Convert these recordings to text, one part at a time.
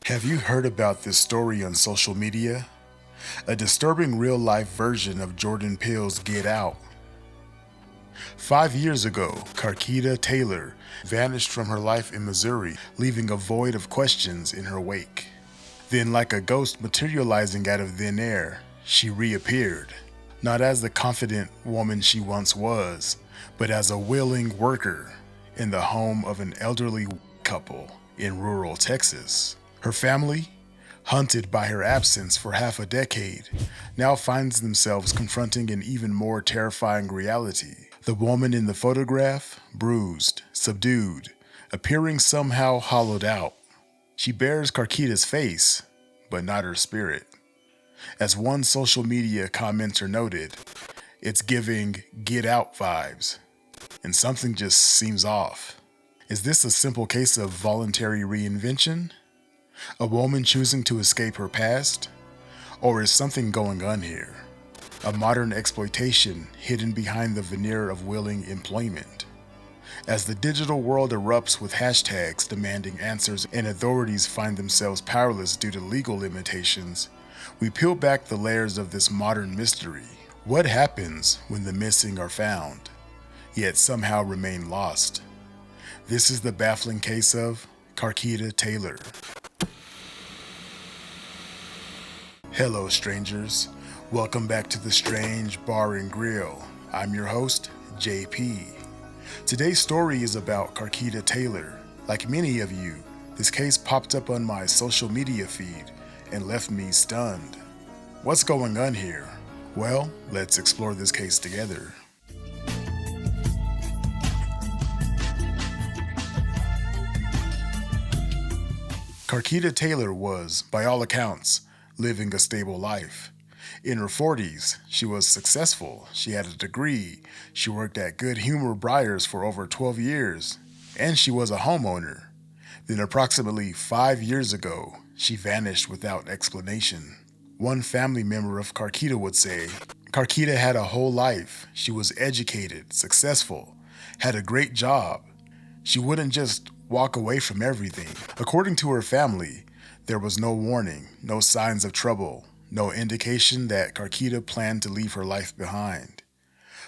Have you heard about this story on social media? A disturbing real-life version of Jordan Peele's Get Out. 5 years ago, Karketa Taylor vanished from her life in Missouri, leaving a void of questions in her wake. Then, like a ghost materializing out of thin air, she reappeared, not as the confident woman she once was, but as a willing worker in the home of an elderly couple in rural Texas. Her family, hunted by her absence for half a decade, now finds themselves confronting an even more terrifying reality. The woman in the photograph, bruised, subdued, appearing somehow hollowed out. She bears Karketa's face, but not her spirit. As one social media commenter noted, it's giving Get Out vibes, and something just seems off. Is this a simple case of voluntary reinvention? A woman choosing to escape her past? Or is something going on here? A modern exploitation hidden behind the veneer of willing employment. As the digital world erupts with hashtags demanding answers and authorities find themselves powerless due to legal limitations, we peel back the layers of this modern mystery. What happens when the missing are found, yet somehow remain lost? This is the baffling case of Karketa Taylor. Hello, strangers. Welcome back to the Strange Bar and Grill. I'm your host, JP. Today's story is about Karketa Taylor. Like many of you, this case popped up on my social media feed and left me stunned. What's going on here? Well, let's explore this case together. Karketa Taylor was, by all accounts, living a stable life. In her 40s, she was successful, she had a degree, she worked at Good Humor Briars for over 12 years, and she was a homeowner. Then approximately 5 years ago, she vanished without explanation. One family member of Karketa would say, Karketa had a whole life. She was educated, successful, had a great job. She wouldn't just walk away from everything. According to her family, there was no warning, no signs of trouble, no indication that Karketa planned to leave her life behind.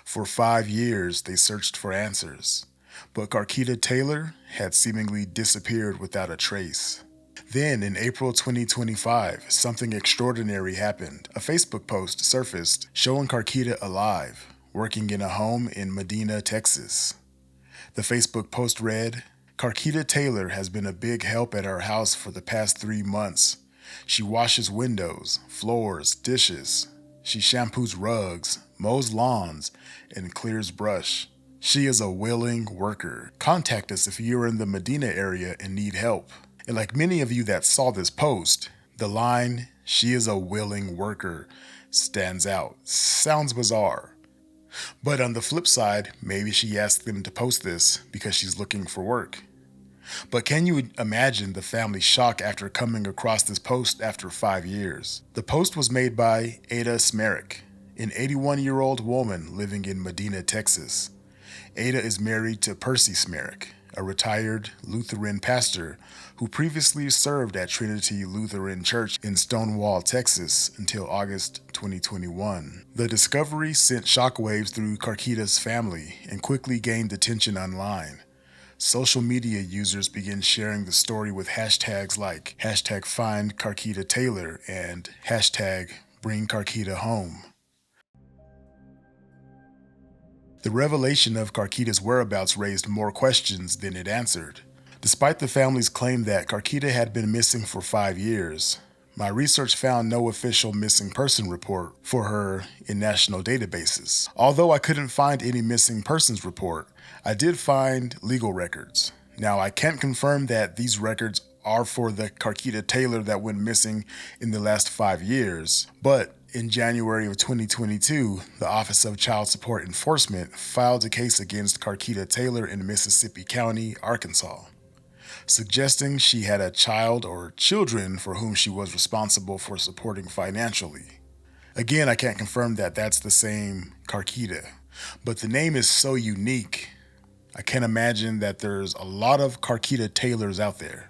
For 5 years, they searched for answers, but Karketa Taylor had seemingly disappeared without a trace. Then, in April 2025, something extraordinary happened. A Facebook post surfaced showing Karketa alive, working in a home in Medina, Texas. The Facebook post read, Karketa Taylor has been a big help at our house for the past 3 months. She washes windows, floors, dishes. She shampoos rugs, mows lawns, and clears brush. She is a willing worker. Contact us if you're in the Medina area and need help. And like many of you that saw this post, the line, she is a willing worker, stands out. Sounds bizarre. But on the flip side, maybe she asked them to post this because she's looking for work. But can you imagine the family's shock after coming across this post after 5 years? The post was made by Ada Smerek, an 81-year-old woman living in Medina, Texas. Ada is married to Percy Smerek, a retired Lutheran pastor who previously served at Trinity Lutheran Church in Stonewall, Texas until August 2021. The discovery sent shockwaves through Karketa's family and quickly gained attention online. Social media users began sharing the story with hashtags like hashtag find Karketa Taylor and hashtag bring Karketa home. The revelation of Karketa's whereabouts raised more questions than it answered. Despite the family's claim that Karketa had been missing for 5 years, my research found no official missing person report for her in national databases. Although I couldn't find any missing persons report, I did find legal records. Now, I can't confirm that these records are for the Karketa Taylor that went missing in the last 5 years, but in January of 2022, the Office of Child Support Enforcement filed a case against Karketa Taylor in Mississippi County, Arkansas, suggesting she had a child or children for whom she was responsible for supporting financially. Again, I can't confirm that that's the same Karketa, but the name is so unique, I can't imagine that there's a lot of Karketa Taylors out there.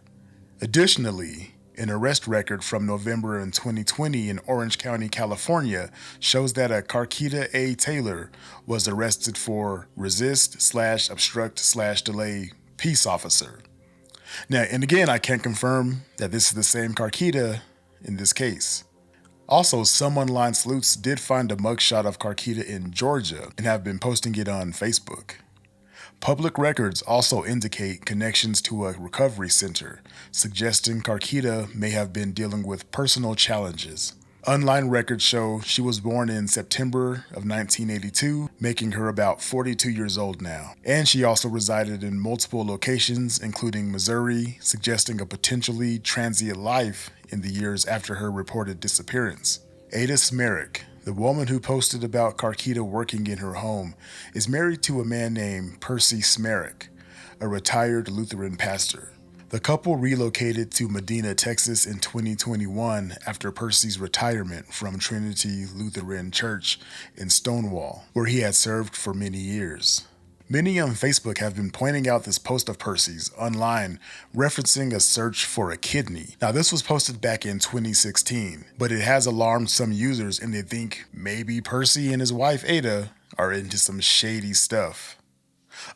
Additionally, An arrest record from November in 2020 in Orange County, California shows that a Karketa A. Taylor was arrested for resist/obstruct/delay peace officer. Now, and again, I can't confirm that this is the same Karketa in this case. Also, some online sleuths did find a mugshot of Karketa in Georgia and have been posting it on Facebook. Public records also indicate connections to a recovery center, suggesting Karketa may have been dealing with personal challenges. Online records show she was born in September of 1982, making her about 42 years old now. And she also resided in multiple locations, including Missouri, suggesting a potentially transient life in the years after her reported disappearance. Ada Smerek, the woman who posted about Karketa working in her home, is married to a man named Percy Smerek, a retired Lutheran pastor. The couple relocated to Medina, Texas in 2021 after Percy's retirement from Trinity Lutheran Church in Stonewall, where he had served for many years. Many on Facebook have been pointing out this post of Percy's online referencing a search for a kidney. Now, this was posted back in 2016, but it has alarmed some users and they think maybe Percy and his wife Ada are into some shady stuff.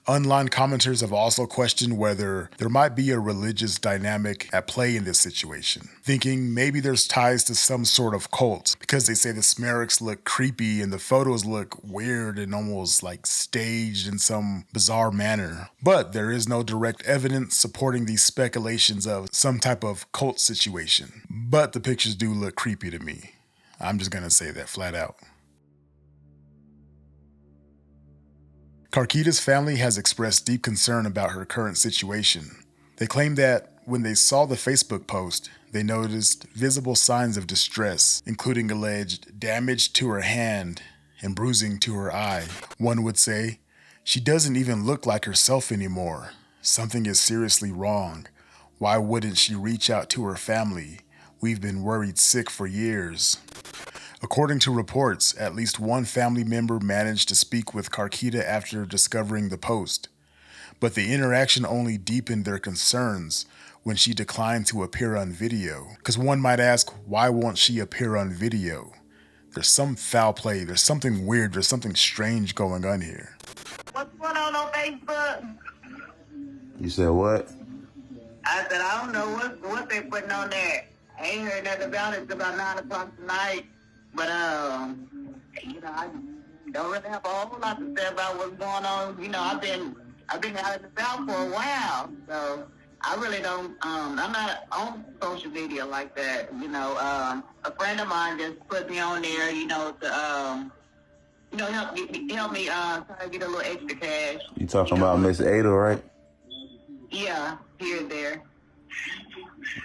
Online commenters have also questioned whether there might be a religious dynamic at play in this situation, thinking maybe there's ties to some sort of cult because they say the Smereks look creepy and the photos look weird and almost like staged in some bizarre manner. But there is no direct evidence supporting these speculations of some type of cult situation. But the pictures do look creepy to me. I'm just gonna say that flat out. Karketa's family has expressed deep concern about her current situation. They claim that when they saw the Facebook post, they noticed visible signs of distress, including alleged damage to her hand and bruising to her eye. One would say, "She doesn't even look like herself anymore. Something is seriously wrong. Why wouldn't she reach out to her family? We've been worried sick for years." According to reports, at least one family member managed to speak with Karketa after discovering the post, but the interaction only deepened their concerns when she declined to appear on video. Because one might ask, why won't she appear on video? There's some foul play, there's something weird, there's something strange going on here. What's going on Facebook? You said what? I said, I don't know what they putting on there. I ain't heard nothing about it. It's about 9 o'clock tonight. But, I don't really have a whole lot to say about what's going on. I've been out of the South for a while, so I really don't, I'm not on social media like that. A friend of mine just put me on there, to, help me try to get a little extra cash. You talking about Miss Ada, right? Yeah, here and there.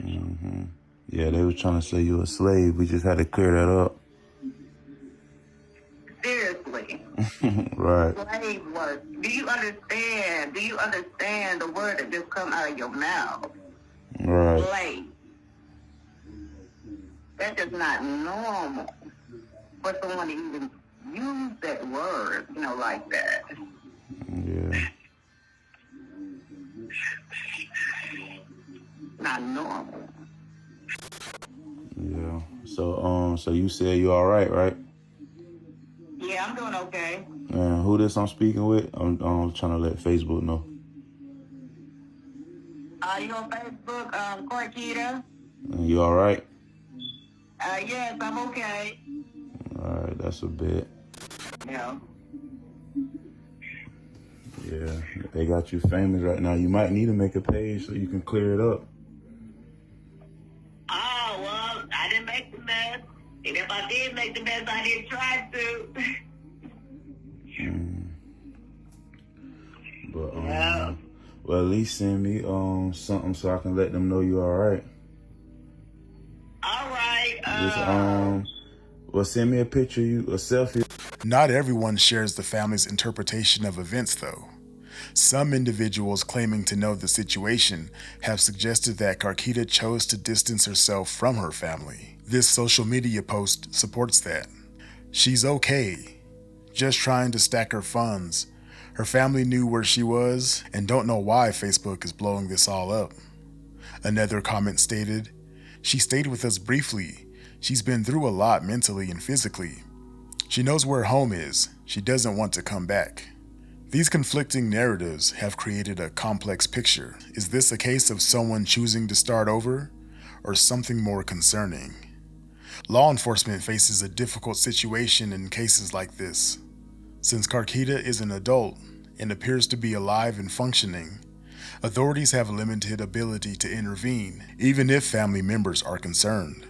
Mm-hmm. Yeah, they was trying to say you a slave. We just had to clear that up. Seriously. Right. Slave work. Do you understand the word that just come out of your mouth? Right. Slave. That's just not normal for someone to even use that word, like that. Yeah. Not normal. Yeah. So you said you all right, right? Yeah, I'm doing okay. Who this I'm speaking with? I'm trying to let Facebook know. You on Facebook, Karketa? You all right? Yes, I'm okay. All right, that's a bit. Yeah. Yeah, they got you famous right now. You might need to make a page so you can clear it up. Oh, well, I didn't make the mess. And if I did make the mess, I didn't try to. But, Yeah. well, at least send me something so I can let them know you're all right. All right. Just, send me a picture, a selfie. Not everyone shares the family's interpretation of events, though. Some individuals claiming to know the situation have suggested that Karketa chose to distance herself from her family. This social media post supports that. She's okay, just trying to stack her funds. Her family knew where she was and don't know why Facebook is blowing this all up. Another comment stated, She stayed with us briefly. She's been through a lot mentally and physically. She knows where home is. She doesn't want to come back. These conflicting narratives have created a complex picture. Is this a case of someone choosing to start over, or something more concerning? Law enforcement faces a difficult situation in cases like this. Since Karketa is an adult and appears to be alive and functioning, authorities have limited ability to intervene, even if family members are concerned.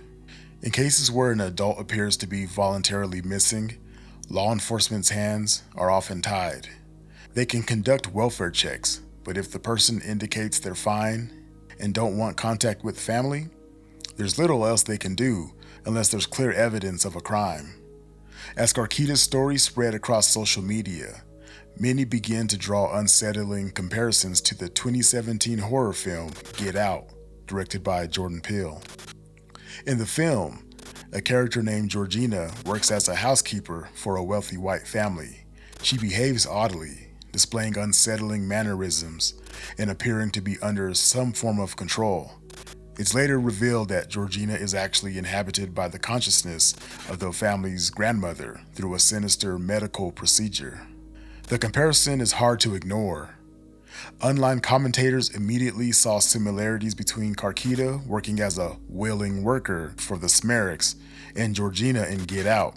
In cases where an adult appears to be voluntarily missing, law enforcement's hands are often tied. They can conduct welfare checks, but if the person indicates they're fine and don't want contact with family, there's little else they can do unless there's clear evidence of a crime. As Karketa's story spread across social media, many began to draw unsettling comparisons to the 2017 horror film Get Out, directed by Jordan Peele. In the film, a character named Georgina works as a housekeeper for a wealthy white family. She behaves oddly, displaying unsettling mannerisms and appearing to be under some form of control. It's later revealed that Georgina is actually inhabited by the consciousness of the family's grandmother through a sinister medical procedure. The comparison is hard to ignore. Online commentators immediately saw similarities between Karketa working as a willing worker for the Smereks and Georgina in Get Out.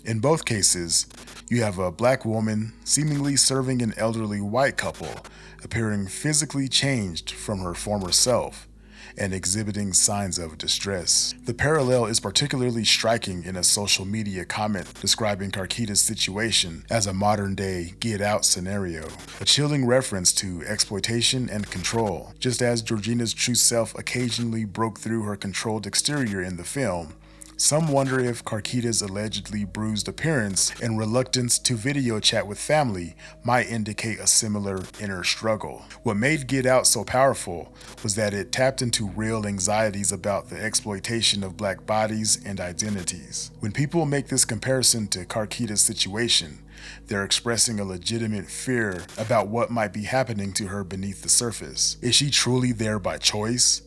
In both cases, you have a black woman seemingly serving an elderly white couple, appearing physically changed from her former self and exhibiting signs of distress. The parallel is particularly striking in a social media comment describing Karketa's situation as a modern-day Get Out scenario, a chilling reference to exploitation and control. Just as Georgina's true self occasionally broke through her controlled exterior in the film, some wonder if Karketa's allegedly bruised appearance and reluctance to video chat with family might indicate a similar inner struggle. What made Get Out so powerful was that it tapped into real anxieties about the exploitation of black bodies and identities. When people make this comparison to Karketa's situation, they're expressing a legitimate fear about what might be happening to her beneath the surface. Is she truly there by choice?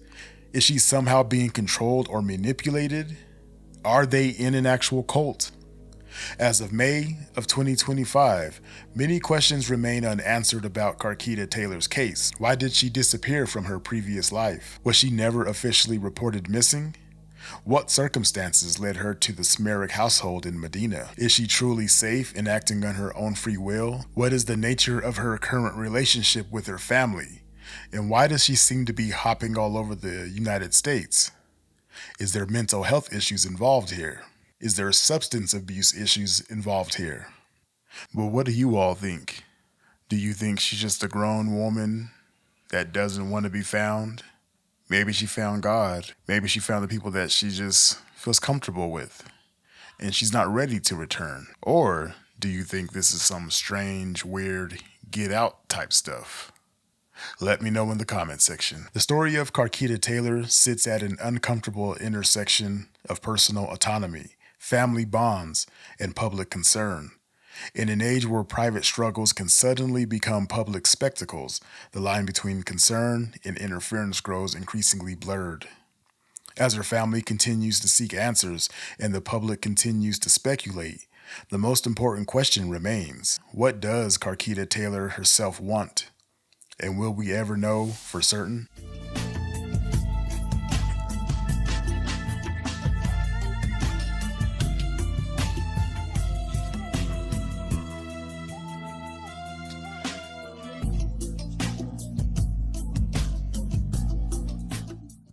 Is she somehow being controlled or manipulated? Are they in an actual cult? As of May of 2025, many questions remain unanswered about Karketa Taylor's case. Why did she disappear from her previous life? Was she never officially reported missing? What circumstances led her to the Smerek household in Medina? Is she truly safe and acting on her own free will? What is the nature of her current relationship with her family? And why does she seem to be hopping all over the United States? Is there mental health issues involved here? Is there substance abuse issues involved here? Well, what do you all think? Do you think she's just a grown woman that doesn't want to be found? Maybe she found God. Maybe she found the people that she just feels comfortable with, and she's not ready to return. Or do you think this is some strange, weird, get out type stuff? Let me know in the comment section. The story of Karketa Taylor sits at an uncomfortable intersection of personal autonomy, family bonds, and public concern. In an age where private struggles can suddenly become public spectacles, the line between concern and interference grows increasingly blurred. As her family continues to seek answers and the public continues to speculate, the most important question remains: what does Karketa Taylor herself want? And will we ever know for certain?